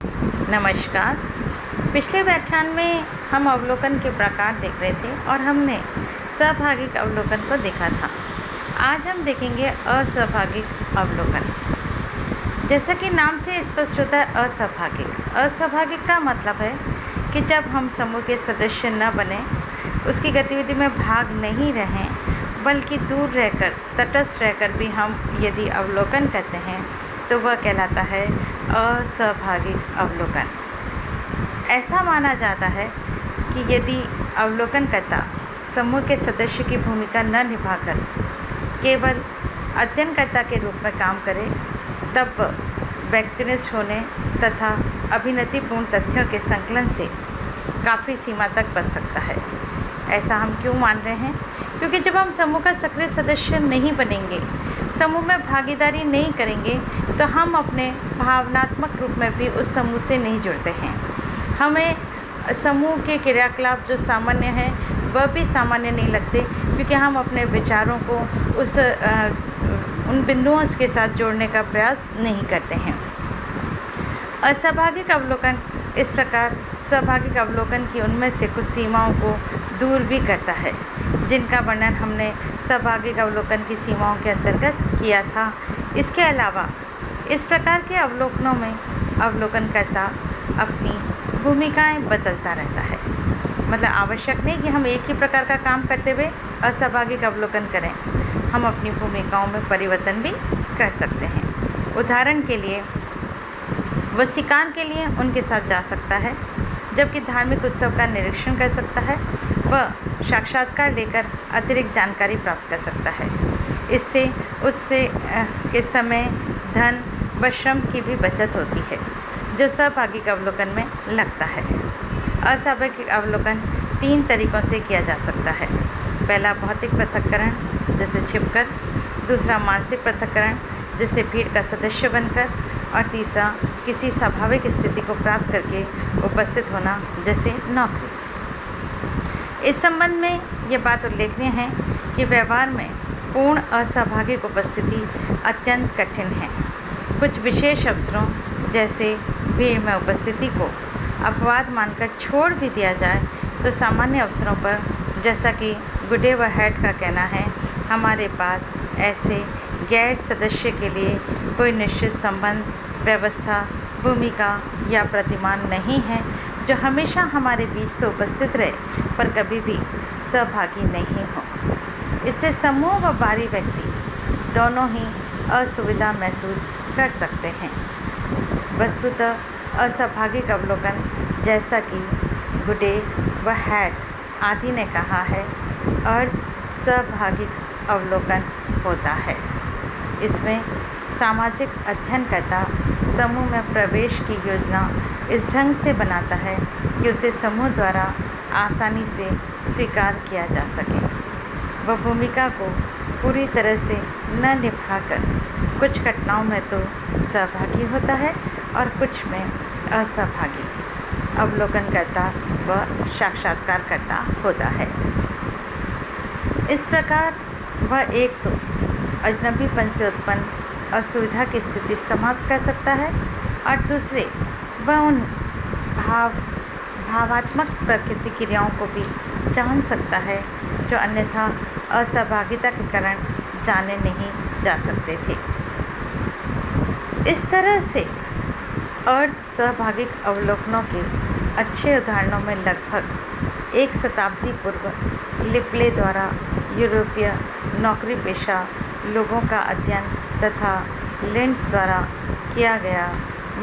नमस्कार। पिछले व्याख्यान में हम अवलोकन के प्रकार देख रहे थे और हमने सहभागिक अवलोकन को देखा था। आज हम देखेंगे असहभागिक अवलोकन। जैसा कि नाम से स्पष्ट होता है असहभागिक। असहभागिक का मतलब है कि जब हम समूह के सदस्य न बने, उसकी गतिविधि में भाग नहीं रहें, बल्कि दूर रहकर, तटस्थ रहकर भी हम यदि अवलोकन करते हैं तो वह कहलाता है असहभागिक अवलोकन। ऐसा माना जाता है कि यदि अवलोकनकर्ता समूह के सदस्य की भूमिका न निभाकर केवल अध्ययनकर्ता के रूप में काम करे, तब व्यक्तिनिष्ठ होने तथा अभिनतिपूर्ण तथ्यों के संकलन से काफ़ी सीमा तक बच सकता है। ऐसा हम क्यों मान रहे हैं? क्योंकि जब हम समूह का सक्रिय सदस्य नहीं बनेंगे, समूह में भागीदारी नहीं करेंगे, तो हम अपने भावनात्मक रूप में भी उस समूह से नहीं जुड़ते हैं। हमें समूह के क्रियाकलाप जो सामान्य है वह भी सामान्य नहीं लगते, क्योंकि हम अपने विचारों को उन बिंदुओं के साथ जोड़ने का प्रयास नहीं करते हैं। असहभागिक अवलोकन इस प्रकार सहभागिक अवलोकन की उनमें से कुछ सीमाओं को दूर भी करता है, जिनका वर्णन हमने सहभागिक अवलोकन की सीमाओं के अंतर्गत किया था। इसके अलावा इस प्रकार के अवलोकनों में अवलोकनकर्ता अपनी भूमिकाएं बदलता रहता है। मतलब आवश्यक नहीं कि हम एक ही प्रकार का काम करते हुए असहभागिक अवलोकन करें, हम अपनी भूमिकाओं में परिवर्तन भी कर सकते हैं। उदाहरण के लिए, वह शिकार के लिए उनके साथ जा सकता है, जबकि धार्मिक उत्सव का निरीक्षण कर सकता है। वह साक्षात्कार लेकर अतिरिक्त जानकारी प्राप्त कर सकता है। इससे उससे के समय, धन व श्रम की भी बचत होती है, जो सहभागिक अवलोकन में लगता है। असहभागिक अवलोकन 3 तरीक़ों से किया जा सकता है। पहला भौतिक पृथक्करण, जैसे छिपकर। दूसरा मानसिक पृथक्करण, जैसे भीड़ का सदस्य बनकर। और तीसरा किसी स्वाभाविक स्थिति को प्राप्त करके उपस्थित होना, जैसे नौकरी। इस संबंध में ये बात उल्लेखनीय है कि व्यवहार में पूर्ण असहभागिक उपस्थिति अत्यंत कठिन है। कुछ विशेष अवसरों, जैसे भीड़ में उपस्थिति को अपवाद मानकर छोड़ भी दिया जाए, तो सामान्य अवसरों पर, जैसा कि गुडे व हैट का कहना है, हमारे पास ऐसे गैर सदस्य के लिए कोई निश्चित संबंध, व्यवस्था, भूमिका या प्रतिमान नहीं है, जो हमेशा हमारे बीच तो उपस्थित रहे पर कभी भी सहभागी नहीं हो। इससे समूह व बाहरी व्यक्ति दोनों ही असुविधा महसूस कर सकते हैं। वस्तुतः असहभागिक अवलोकन, जैसा कि गुडे व हैट आदि ने कहा है, अर्ध सहभागिक अवलोकन होता है। इसमें सामाजिक अध्ययनकर्ता समूह में प्रवेश की योजना इस ढंग से बनाता है कि उसे समूह द्वारा आसानी से स्वीकार किया जा सके। वह भूमिका को पूरी तरह से न निभाकर कुछ घटनाओं में तो सहभागी होता है और कुछ में असहभागी अवलोकनकर्ता व साक्षात्कारकर्ता होता है। इस प्रकार वह एक तो अजनबीपन से उत्पन्न असुविधा की स्थिति समाप्त कर सकता है, और दूसरे वह उन भावात्मक प्रतिक्रियाओं को भी जान सकता है जो अन्यथा असहभागिता के कारण जाने नहीं जा सकते थे। इस तरह से अर्ध सहभागिक अवलोकनों के अच्छे उदाहरणों में लगभग 1 शताब्दी पूर्व लिपले द्वारा यूरोपीय नौकरी पेशा लोगों का अध्ययन तथा लिंड्स द्वारा किया गया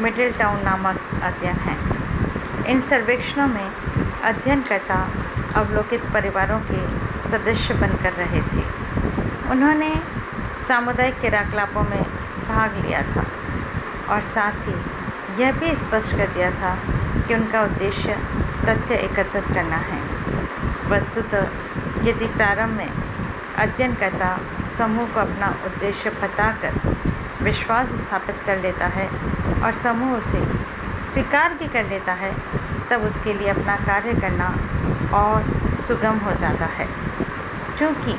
मिडिलटाउन नामक अध्ययन है। इन सर्वेक्षणों में अध्ययनकर्ता अवलोकित परिवारों के सदस्य बनकर रहे थे। उन्होंने सामुदायिक क्रियाकलापों में भाग लिया था और साथ ही यह भी स्पष्ट कर दिया था कि उनका उद्देश्य तथ्य एकत्रित करना है। वस्तुतः यदि प्रारंभ में अध्ययनकर्ता समूह को अपना उद्देश्य बताकर विश्वास स्थापित कर लेता है और समूह उसे स्वीकार भी कर लेता है, तब उसके लिए अपना कार्य करना और सुगम हो जाता है, क्योंकि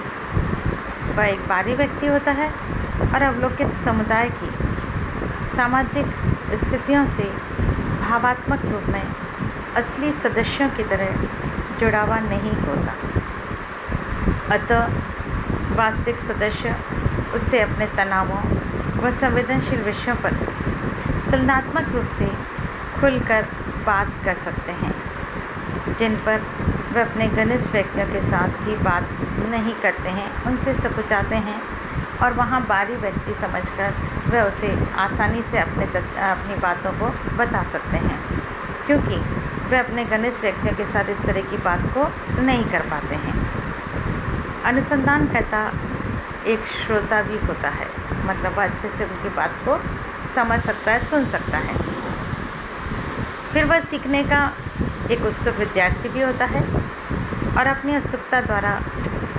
वह एक बाहरी व्यक्ति होता है और अवलोकित समुदाय की सामाजिक स्थितियों से भावात्मक रूप में असली सदस्यों की तरह जुड़ावा नहीं होता। अतः वास्तविक सदस्य उससे अपने तनावों व संवेदनशील विषयों पर तुलनात्मक रूप से खुलकर बात कर सकते हैं, जिन पर वे अपने घनिष्ठ व्यक्तियों के साथ भी बात नहीं करते हैं, उनसे सकुचाते हैं और वहाँ बाहरी व्यक्ति समझकर वे उसे आसानी से अपनी बातों को बता सकते हैं, क्योंकि वे अपने घनिष्ठ व्यक्तियों के साथ इस तरह की बात को नहीं कर पाते हैं। अनुसंधानकर्ता एक श्रोता भी होता है, मतलब वह अच्छे से उनकी बात को समझ सकता है, सुन सकता है। फिर वह सीखने का एक उत्सुक विद्यार्थी भी होता है और अपनी उत्सुकता द्वारा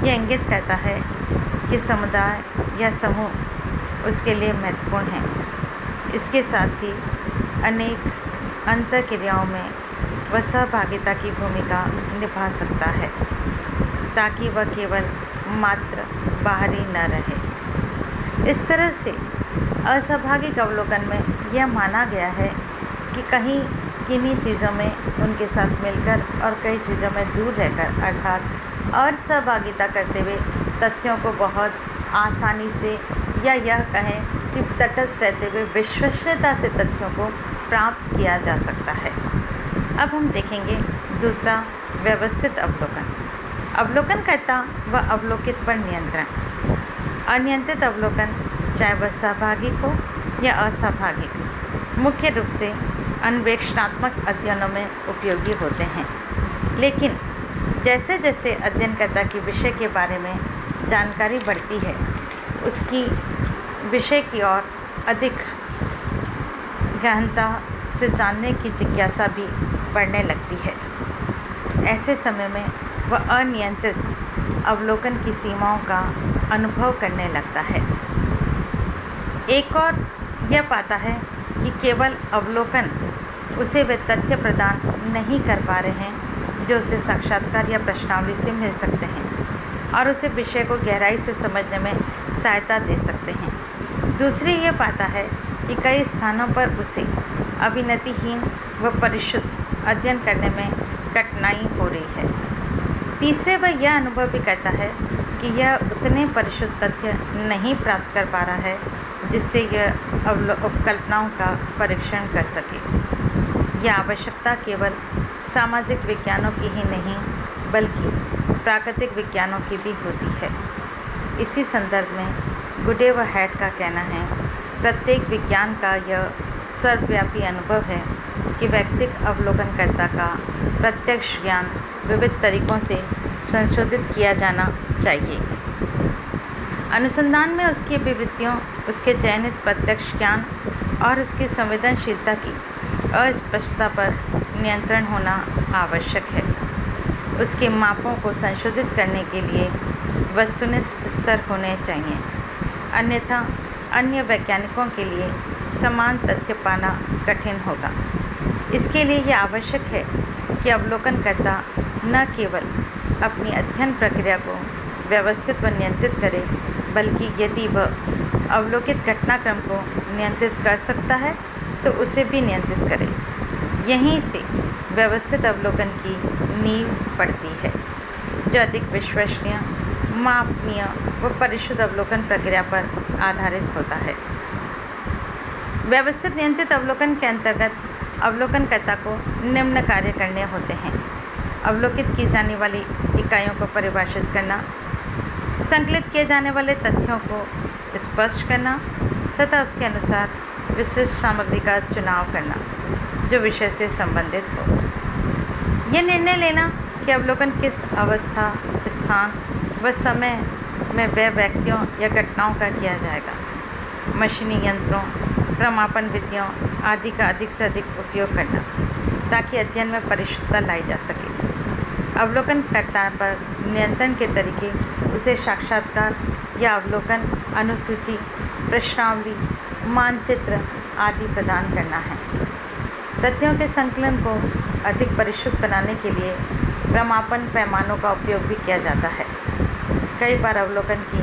यह इंगित करता है कि समुदाय या समूह उसके लिए महत्वपूर्ण है। इसके साथ ही अनेक अंतःक्रियाओं में वह सहभागिता की भूमिका निभा सकता है, ताकि वह केवल मात्र बाहरी न रहे। इस तरह से असहभागिक अवलोकन में यह माना गया है कि कहीं किन्हीं चीज़ों में उनके साथ मिलकर और कई चीज़ों में दूर रहकर, अर्थात असहभागिता करते हुए तथ्यों को बहुत आसानी से, या यह कहें कि तटस्थ रहते हुए विश्वसनीयता से तथ्यों को प्राप्त किया जा सकता है। अब हम देखेंगे दूसरा, व्यवस्थित अवलोकन। अवलोकनकर्ता व अवलोकित पर नियंत्रण। अनियंत्रित अवलोकन, चाहे वह सहभागी हो या असहभागिक, मुख्य रूप से अन्वेषणात्मक अध्ययनों में उपयोगी होते हैं। लेकिन जैसे जैसे अध्ययनकर्ता की विषय के बारे में जानकारी बढ़ती है, उसकी विषय की ओर अधिक गहनता से जानने की जिज्ञासा भी बढ़ने लगती है। ऐसे समय में वह अनियंत्रित अवलोकन की सीमाओं का अनुभव करने लगता है। एक और यह पाता है कि केवल अवलोकन उसे वे तथ्य प्रदान नहीं कर पा रहे हैं जो उसे साक्षात्कार या प्रश्नावली से मिल सकते हैं और उसे विषय को गहराई से समझने में सहायता दे सकते हैं। दूसरी यह पाता है कि कई स्थानों पर उसे अभिनतिहीन व परिशुद्ध अध्ययन करने में कठिनाई हो रही है। तीसरे वह यह अनुभव भी करता है कि यह उतने परिशुद्ध तथ्य नहीं प्राप्त कर पा रहा है जिससे यह उपकल्पनाओं का परीक्षण कर सके। यह आवश्यकता केवल सामाजिक विज्ञानों की ही नहीं बल्कि प्राकृतिक विज्ञानों की भी होती है। इसी संदर्भ में गुडे व हैट का कहना है, प्रत्येक विज्ञान का यह सर्वव्यापी अनुभव है कि व्यक्तिगत अवलोकनकर्ता का प्रत्यक्ष ज्ञान विविध तरीकों से संशोधित किया जाना चाहिए। अनुसंधान में उसकी अभिवृत्तियों, उसके चयनित प्रत्यक्ष ज्ञान और उसकी संवेदनशीलता की अस्पष्टता पर नियंत्रण होना आवश्यक है। उसके मापों को संशोधित करने के लिए वस्तुनिष्ठ स्तर होने चाहिए, अन्यथा अन्य वैज्ञानिकों के लिए समान तथ्य पाना कठिन होगा। इसके लिए यह आवश्यक है कि अवलोकनकर्ता न केवल अपनी अध्ययन प्रक्रिया को व्यवस्थित व नियंत्रित करे, बल्कि यदि वह अवलोकित घटनाक्रम को नियंत्रित कर सकता है तो उसे भी नियंत्रित करे। यहीं से व्यवस्थित अवलोकन की नींव पड़ती है, जो अधिक विश्वसनीय, मापनीय व परिशुद्ध अवलोकन प्रक्रिया पर आधारित होता है। व्यवस्थित नियंत्रित अवलोकन के अंतर्गत अवलोकनकर्ता को निम्न कार्य करने होते हैं: अवलोकित की जाने वाली इकाइयों को परिभाषित करना, संकलित किए जाने वाले तथ्यों को स्पष्ट करना तथा उसके अनुसार विशिष्ट सामग्री का चुनाव करना जो विषय से संबंधित हो। यह निर्णय लेना कि अवलोकन किस अवस्था, स्थान व समय में वह व्यक्तियों या घटनाओं का किया जाएगा, मशीनी यंत्रों, प्रमापन विधियों आदि का अधिक से अधिक उपयोग करना ताकि अध्ययन में परिशुद्धता लाई जा सके। अवलोकनकर्ता पर नियंत्रण के तरीके उसे साक्षात्कार या अवलोकन, अनुसूची, प्रश्नावली, मानचित्र आदि प्रदान करना है। तथ्यों के संकलन को अधिक परिशुद्ध बनाने के लिए प्रमापन पैमानों का उपयोग भी किया जाता है। कई बार अवलोकन की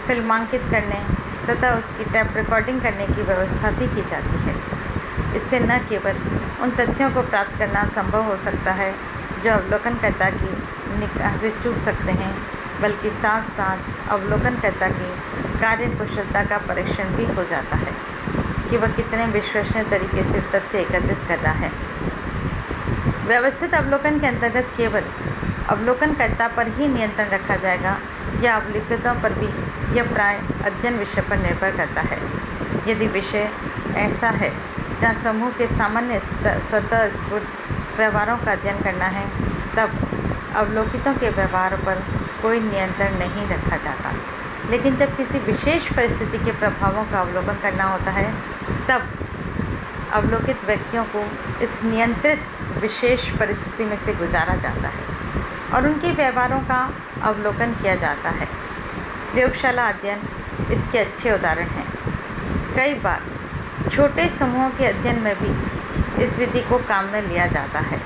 फिल्मांकित करने तथा उसकी टेप रिकॉर्डिंग करने की व्यवस्था भी की जाती है। इससे न केवल उन तथ्यों को प्राप्त करना संभव हो सकता है जो अवलोकनकर्ता की निगाह से चूक सकते हैं, बल्कि साथ साथ अवलोकनकर्ता की कार्यकुशलता का परीक्षण भी हो जाता है कि वह कितने विश्वसनीय तरीके से तथ्य एकत्रित कर रहा है। व्यवस्थित अवलोकन के अंतर्गत केवल अवलोकनकर्ता पर ही नियंत्रण रखा जाएगा या अवलोकितों पर भी। यह प्राय अध्ययन विषय पर निर्भर करता है। यदि विषय ऐसा है जहाँ समूह के सामान्य स्वतः स्फूर्त व्यवहारों का अध्ययन करना है, तब अवलोकितों के व्यवहार पर कोई नियंत्रण नहीं रखा जाता। लेकिन जब किसी विशेष परिस्थिति के प्रभावों का अवलोकन करना होता है, तब अवलोकित व्यक्तियों को इस नियंत्रित विशेष परिस्थिति में से गुजारा जाता है और उनके व्यवहारों का अवलोकन किया जाता है। प्रयोगशाला अध्ययन इसके अच्छे उदाहरण हैं। कई बार छोटे समूहों के अध्ययन में भी इस विधि को काम में लिया जाता है।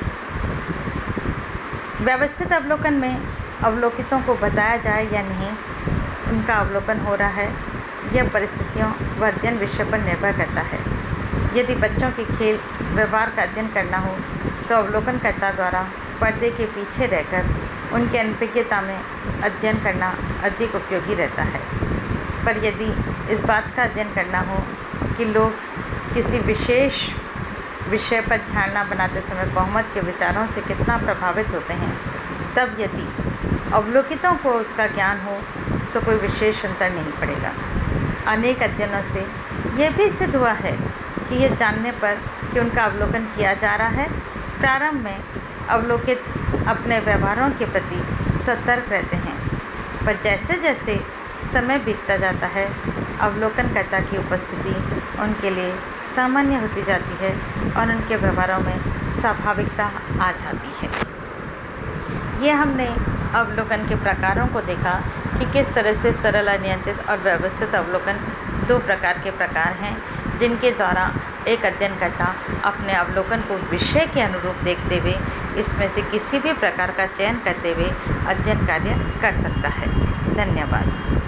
व्यवस्थित अवलोकन में अवलोकितों को बताया जाए या नहीं उनका अवलोकन हो रहा है, यह परिस्थितियों व अध्ययन विषय पर निर्भर करता है। यदि बच्चों के खेल व्यवहार का अध्ययन करना हो तो अवलोकनकर्ता द्वारा पर्दे के पीछे रहकर उनके अनभिज्ञता में अध्ययन करना अधिक उपयोगी रहता है। पर यदि इस बात का अध्ययन करना हो कि लोग किसी विशेष विषय पर धारणा बनाते समय बहुमत के विचारों से कितना प्रभावित होते हैं, तब यदि अवलोकितों को उसका ज्ञान हो तो कोई विशेष अंतर नहीं पड़ेगा। अनेक अध्ययनों से यह भी सिद्ध हुआ है कि यह जानने पर कि उनका अवलोकन किया जा रहा है, प्रारंभ में अवलोकित अपने व्यवहारों के प्रति सतर्क रहते हैं, पर जैसे जैसे समय बीतता जाता है, अवलोकनकर्ता की उपस्थिति उनके लिए सामान्य होती जाती है और उनके व्यवहारों में स्वाभाविकता आ जाती है। ये हमने अवलोकन के प्रकारों को देखा कि किस तरह से सरल, अनियंत्रित और व्यवस्थित अवलोकन दो प्रकार के प्रकार हैं, जिनके द्वारा एक अध्ययनकर्ता अपने अवलोकन को विषय के अनुरूप देखते हुए इसमें से किसी भी प्रकार का चयन करते हुए अध्ययन कार्य कर सकता है। धन्यवाद।